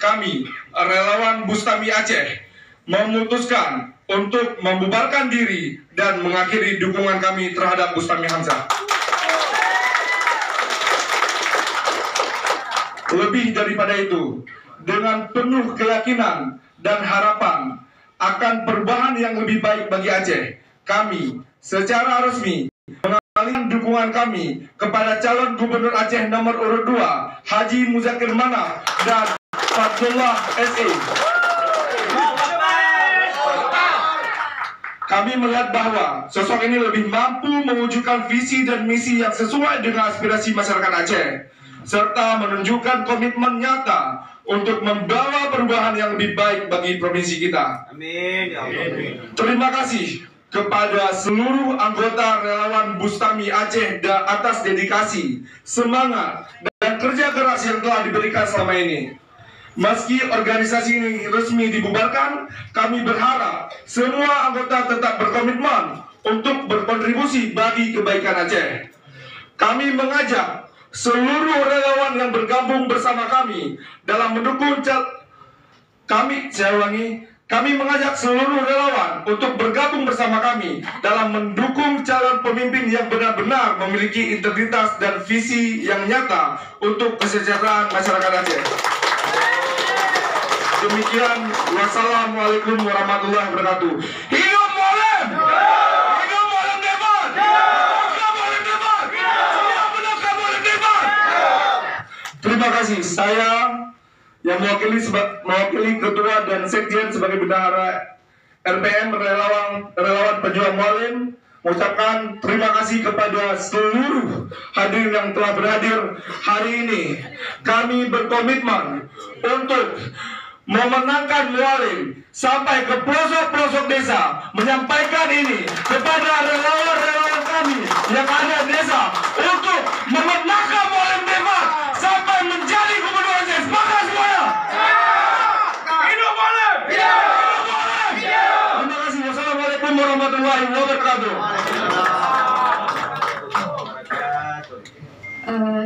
kami, relawan Bustami Aceh, memutuskan untuk membubarkan diri dan mengakhiri dukungan kami terhadap Bustami Hamzah. Lebih daripada itu, dengan penuh keyakinan dan harapan akan perubahan yang lebih baik bagi Aceh, kami secara resmi mengalihkan dukungan kami kepada calon Gubernur Aceh nomor urut 2, Haji Muzakir Manaf dan Fadlullah SE. Kami melihat bahwa sosok ini lebih mampu mewujudkan visi dan misi yang sesuai dengan aspirasi masyarakat Aceh, serta menunjukkan komitmen nyata untuk membawa perubahan yang lebih baik bagi provinsi kita. Amin. Terima kasih kepada seluruh anggota relawan Bustami Aceh atas dedikasi, semangat, dan kerja keras yang telah diberikan selama ini. Meski organisasi ini resmi dibubarkan, kami berharap semua anggota tetap berkomitmen untuk berkontribusi bagi kebaikan Aceh. Kami mengajak seluruh relawan yang bergabung bersama kami dalam mendukung kami mengajak seluruh relawan untuk bergabung bersama kami dalam mendukung calon pemimpin yang benar-benar memiliki integritas dan visi yang nyata untuk kesejahteraan masyarakat Aceh. Demikian, wassalamualaikum warahmatullahi wabarakatuh. Hidup Mualim! Hidup Mualim Depan! Hidup Mualim Depan! Hidup Mualim Depan! Terima kasih. Saya yang mewakili ketua dan sekjen sebagai bendahara RPM relawan pejuang Mualim mengucapkan terima kasih kepada seluruh hadirin yang telah berhadir hari ini. Kami berkomitmen untuk memenangkan Mualim sampai ke pelosok-pelosok desa, menyampaikan ini kepada relawan-relawan kami yang ada di desa untuk memenangkan Mualim Depan sampai menjadi Gubernur Aceh. Semangat semuanya! Hidup Mualim! Hidup Mualim! Terima kasih. Wassalamualaikum warahmatullahi wabarakatuh.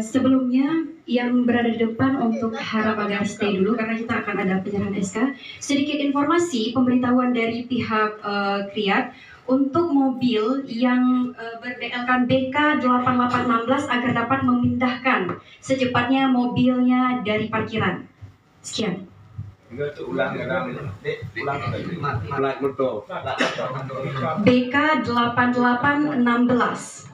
Sebelumnya yang berada di depan untuk harap agak stay dulu karena kita akan ada penyerahan SK. Sedikit informasi pemberitahuan dari pihak Kriat untuk mobil yang ber-BL-kan BK 8816 agar dapat memindahkan secepatnya mobilnya dari parkiran. Sekian. BK 8816.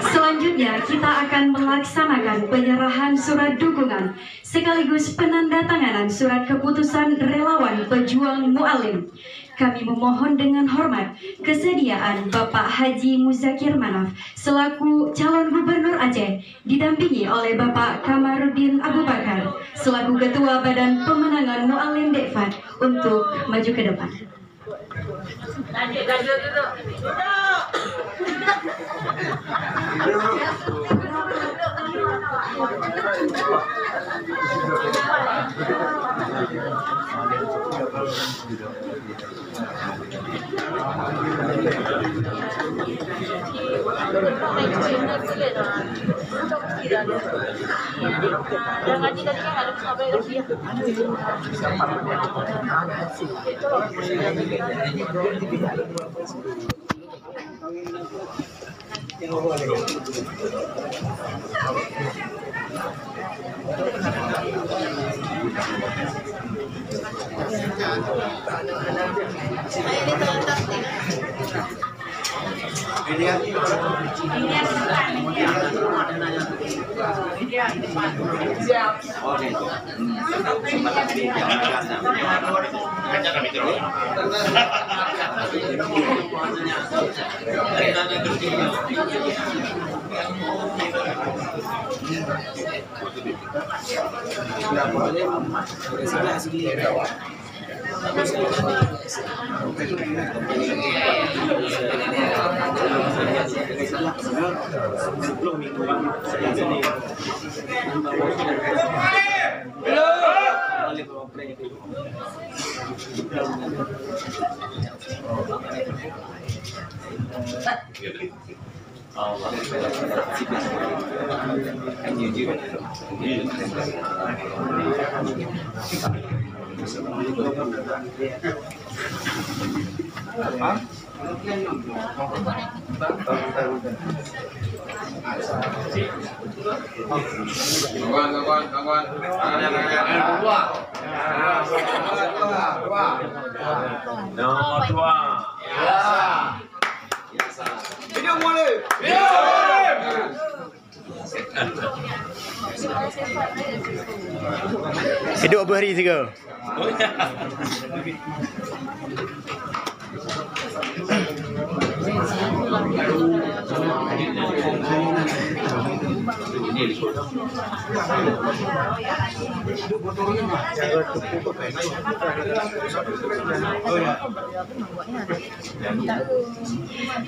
Selanjutnya kita akan melaksanakan penyerahan surat dukungan sekaligus penandatanganan surat keputusan relawan pejuang Mualim. Kami memohon dengan hormat kesediaan Bapak Haji Muzakir Manaf selaku calon Gubernur Aceh didampingi oleh Bapak Kamarudin Abu Bakar selaku Ketua Badan Pemenangan Mualim Dekfat untuk maju ke depan. Nomor 2. Hidup Mualim. Hidup Abu Hari juga.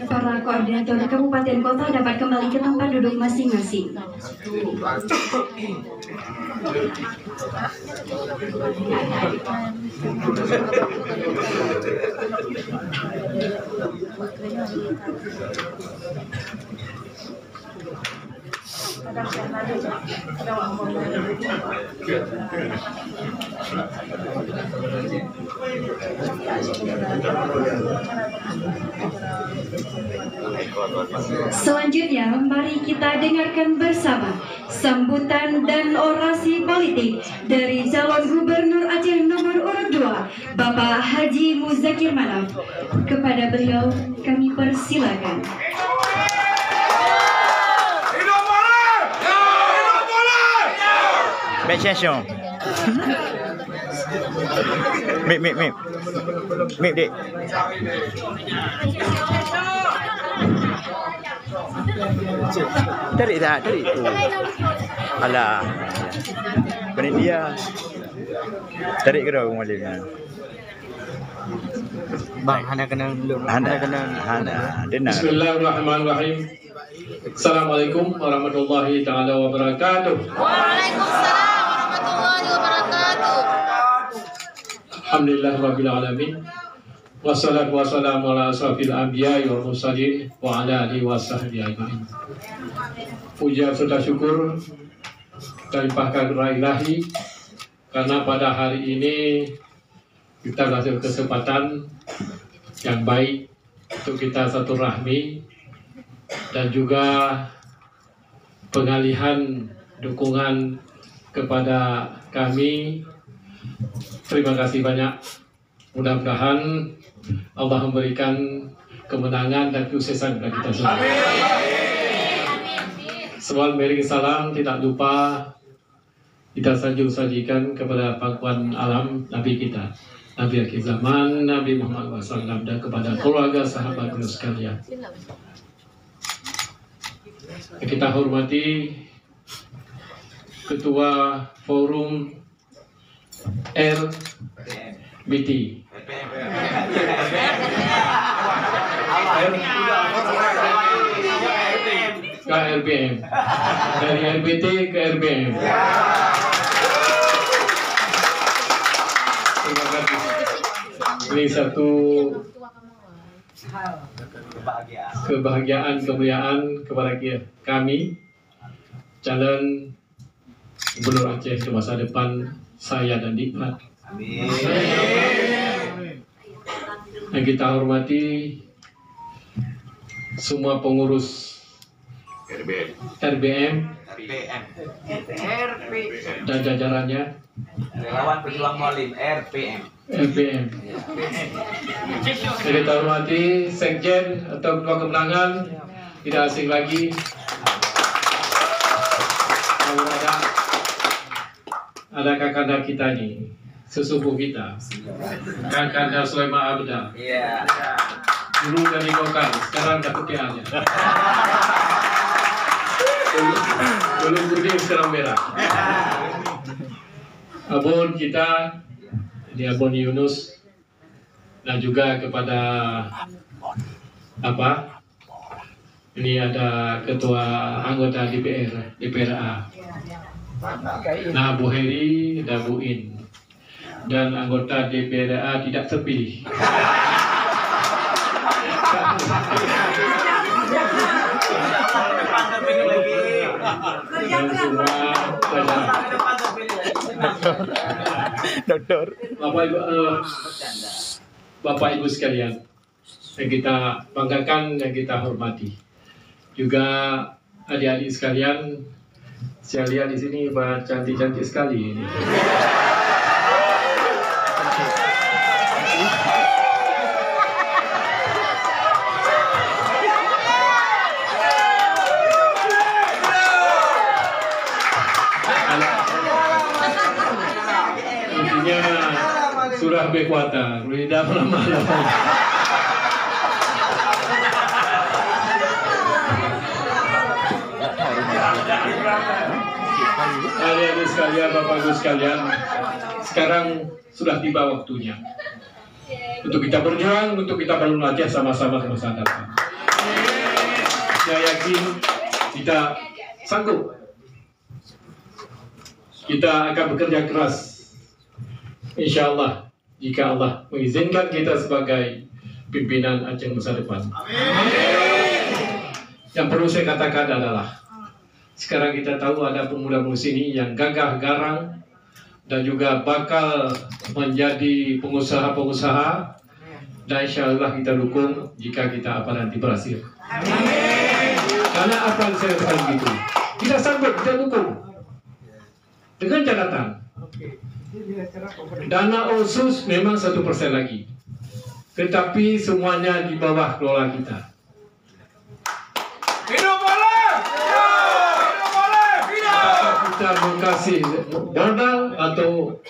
Para koordinator kabupaten kota dapat kembali ke tempat duduk masing-masing. Selanjutnya, mari kita dengarkan bersama sambutan dan orasi politik dari calon gubernur Aceh nomor urut 2, Bapak Haji Muzakir Manaf. Kepada beliau kami persilakan. Hidup Mualim. Hidup Mualim. Baik session. Mip. Mip dik. Tarik tu. Alah. Bani dia. Tarik ke dah Mualim. Bang, hana kena dulu. Hana. Dengar. Bismillahirrahmanirrahim. Assalamualaikum warahmatullahi taala wabarakatuh. Waalaikumsalam warahmatullahi wabarakatuh. Alhamdulillahirabbil alamin. Wassalatu wassalamu ala asrofil anbiya'i wal mursalin wa ala alihi wasahbihi ajmain. Puja serta syukur kita limpahkan kepada Ilahi karena pada hari ini kita kasih kesempatan yang baik untuk kita satu rahmi dan juga pengalihan dukungan kepada kami. Terima kasih banyak. Mudah-mudahan Allah memberikan kemenangan dan kesuksesan kepada kita semua. Sebelum beri salam, tidak lupa kita sajikan kepada pangkuan alam Nabi kita, Nabi akhir zaman, Nabi Muhammad SAW, dan kepada keluarga sahabat beliau sekalian. Kita hormati Ketua Forum RBT. KRBM. Dari RBT ke RBM. Terima kasih. Ini satu kebahagiaan, kemuliaan kepada kami, calon Gubernur Aceh di masa depan, saya dan Diklat. Yang kita hormati semua pengurus RBM dan jajarannya, Relawan Pejuang Mualim RPM. RBM. Yang kita hormati Sekjen atau Ketua Kemenangan, tidak asing lagi ada kakanda kita nih, sesepuh kita, kakanda Sulaiman Abda. Iya. Dulu dari Golkar, sekarang KPA-nya. Dulu kuning, sekarang merah. Abon kita, ini Abon Yunus, dan juga kepada ini ada ketua anggota DPRA. Nah, Bu Heri dan Bu In, dan anggota DPRA tidak terpilih. dan semua pelajar. Dokter. Bapak Ibu sekalian yang kita banggakan, yang kita hormati, juga adik-adik sekalian, saya lihat di sini cantik-cantik sekali ini. Intinya surah berkuatan, tidak lama-lama. Adik-adik sekalian, Bapak Ibu sekalian, sekarang sudah tiba waktunya untuk kita berjuang, untuk kita bangun Aceh sama-sama ke masa depan. Saya yakin kita sanggup. Kita akan bekerja keras, insya Allah, jika Allah mengizinkan kita sebagai pimpinan Aceh masa depan. Yang perlu saya katakan adalah, sekarang kita tahu ada pemuda-pemudi sini yang gagah garang dan juga bakal menjadi pengusaha-pengusaha, dan insya Allah kita dukung jika kita nanti berhasil. Karena apa yang saya katakan begitu, kita sanggup, kita dukung. Dengan catatan, dana OSUS memang 1% lagi, tetapi semuanya di bawah kelola kita. Hidup boleh! Hidup boleh! Apakah kita mengkasih modal atau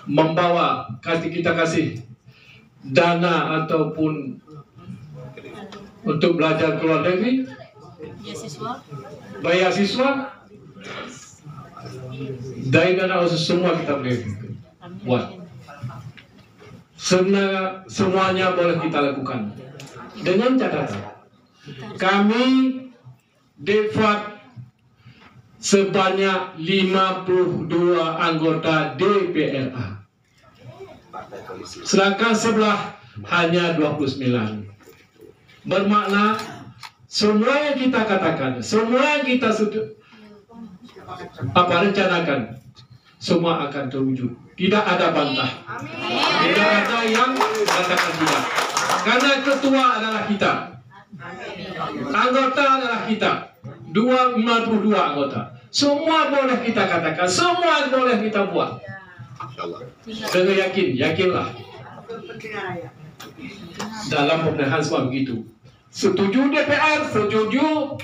membawa, kita kasih dana ataupun untuk belajar ke luar negeri, bayar siswa, dari dana OSUS semua kita boleh buat. Semuanya boleh kita lakukan dengan catatan kami dapat sebanyak 52 anggota DPRA, sedangkan sebelah hanya 29. Bermakna semua yang kita katakan, semua yang kita rencanakan, semua akan terwujud. Tidak ada bantah, tidak ada yang katakan tidak. Karena ketua adalah kita, anggota adalah kita, 52 anggota. Semua boleh kita katakan, semua boleh kita buat. Dengan yakinlah. Dalam pemerintahan semua begitu. Setuju DPR, setuju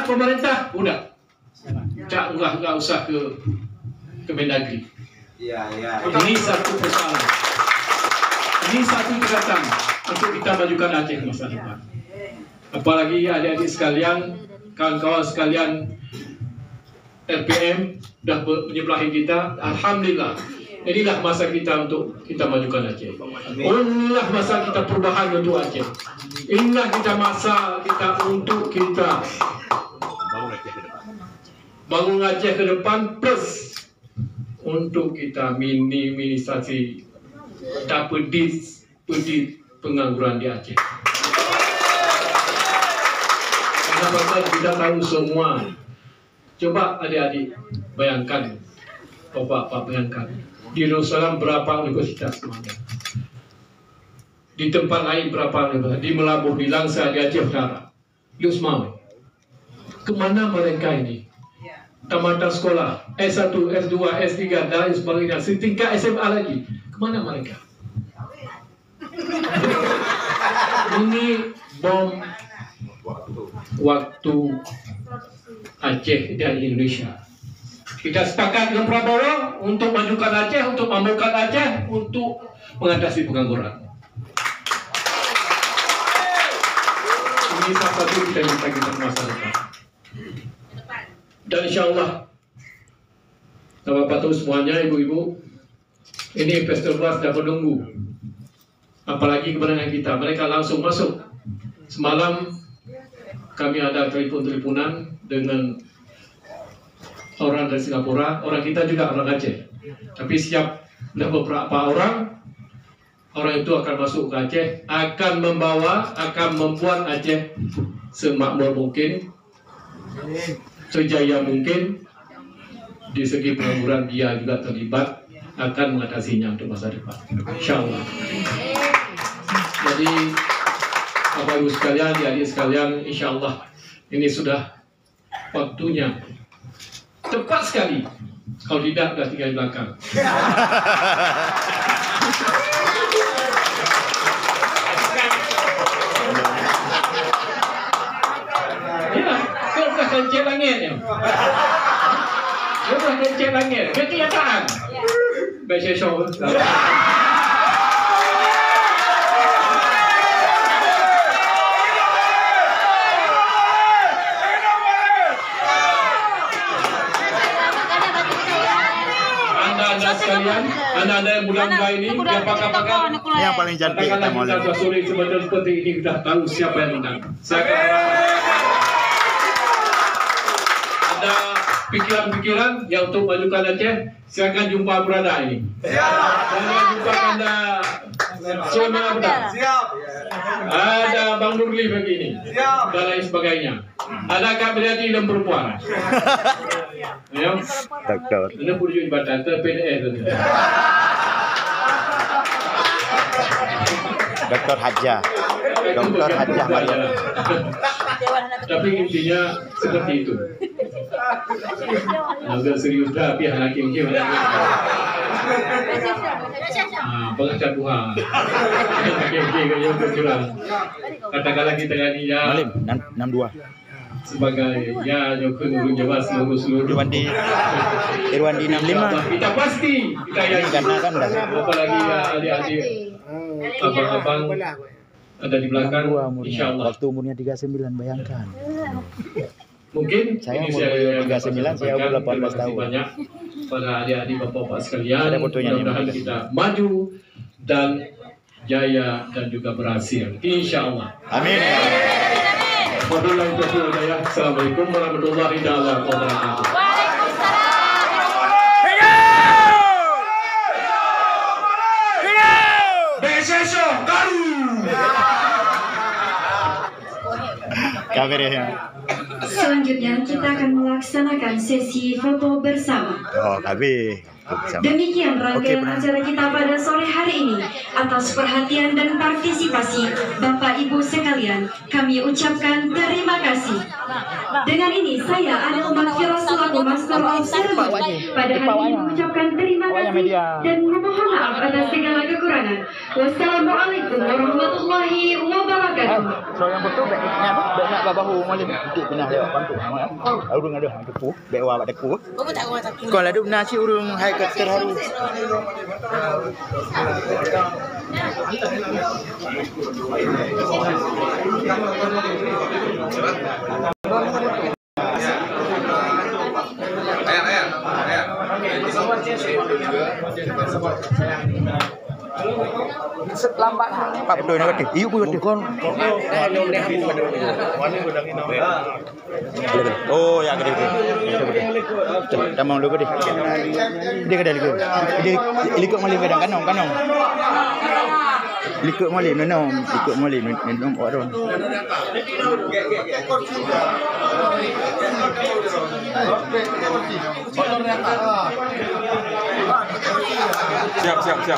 pemerintah, udah. Nggak usah ke Mendagri. Ini satu persoalan. Ini satu catatan untuk kita majukan Aceh masa depan. Apalagi adik-adik sekalian, kawan-kawan sekalian RPM sudah menyebelahi kita. Alhamdulillah. Inilah masa kita untuk kita majukan Aceh. Inilah masa kita perubahan untuk Aceh. Inilah kita masa kita untuk kita bangun Aceh ke depan, plus untuk kita minimalisasi pedis pengangguran di Aceh. Karena kita tahu semua. Coba adik-adik bayangkan, bapak bayangkan, di Yerusalem berapa universitas semuanya, di tempat lain berapa universitas, di Melabuh, di Langsa, di Aceh Utara, di Usmawi. Kemana mereka ini? Tamatan sekolah S1, S2, S3 dan sebagainya, setingkat SMA lagi. Kemana mereka? Ini bom waktu Aceh dan Indonesia. Kita sepakat dengan Prabowo untuk majukan Aceh, untuk membangun Aceh, untuk mengatasi pengangguran. Ini salah satu kita masa depan. Dan insya Allah, Bapak tahu semuanya, ibu-ibu, ini investor luar sudah menunggu. Apalagi kemenangan kita, mereka langsung masuk. Semalam kami ada teleponan dengan orang dari Singapura, orang kita juga orang Aceh. Tapi siap ada beberapa orang itu akan masuk ke Aceh, akan membuat Aceh semakmur mungkin, sejaya mungkin di segi pengangguran dia juga terlibat, akan mengatasinya untuk masa depan, insyaallah. Jadi Bapak Ibu sekalian, adik sekalian, insyaallah ini sudah waktunya tepat sekali. Kalau tidak, sudah tinggal di belakang. Ya, kau sudah kencet langit ya. Kau sudah kencet langit. Kenyataan. Baca show. Sekalian, anak-anak yang muda-muda ini, yang pakar-pakar, Yang paling cantik kita mau lihat. kita sore seperti ini sudah tahu siapa yang menang. Ada pikiran-pikiran yang untuk majukan Aceh, silakan jumpa berada ini. Jangan jumpa Anda Sona Abda. Ada Bang Nurli begini dan lain sebagainya. Ada Kabriati dan perempuan. Ya. Dokter. Ini perlu jabatan PNS. Dokter Hajah. Dokter Hajah Maryam. Tapi intinya seperti itu. Agak serius dah pihak hakim-hakim. Pengacara Tuhan. Hakim-hakim yang berkurang. Katakanlah kita ini ya. Malim 62. Sebagai ya nyokong urung Jawa seluruh Irwandi 65. kita pasti kita yakin Karena kan dah. apalagi ya adik-adik abang-abang ada di belakang, insyaallah. Waktu umurnya 39, bayangkan. Mungkin Saya ini umur 39, saya umur 18 tahun. Banyak pada adik-adik bapak-bapak sekalian. Ada fotonya nih, Mudah-mudahan Mas. kita maju dan jaya dan juga berhasil, insyaallah. Amin. Wabillahi taufiq wal hidayah. Assalamualaikum warahmatullahi wabarakatuh. BSSO Garu. Kabarnya. Selanjutnya kita akan melaksanakan sesi foto bersama. Oh, kabeh. Sama. Demikian rangkaian Oke, acara kita pada sore hari ini. Atas perhatian dan partisipasi Bapak Ibu sekalian, kami ucapkan terima kasih. Dengan ini saya Adel Makfirah selaku Master of Ceremony pada hari ini mengucapkan terima kasih dan memohon maaf atas segala kekurangan. Wassalamualaikum warahmatullahi wabarakatuh. So yang betul nak babahu malim dikit pernah lewat bantu. Urung ada depu, bewa pada ku. Kalau ada nasi urung hai ke terharu. Pak betul nak kata. Iu pun betul. Oh, ya gede. Tamang lu gede. Dia gede liku. Dia liku malim kadang kanong. Liku malim nenong, liku malim nenong orang.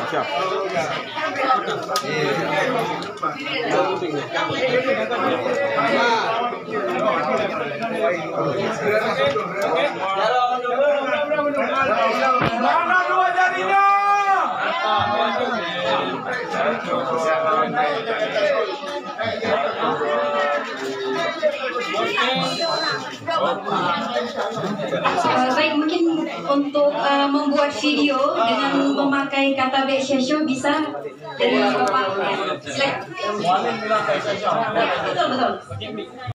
Siap. Mana dua jarinya? Baik, mungkin untuk membuat video dengan memakai kata Beksesho bisa dari Bapak. Silakan. Betul.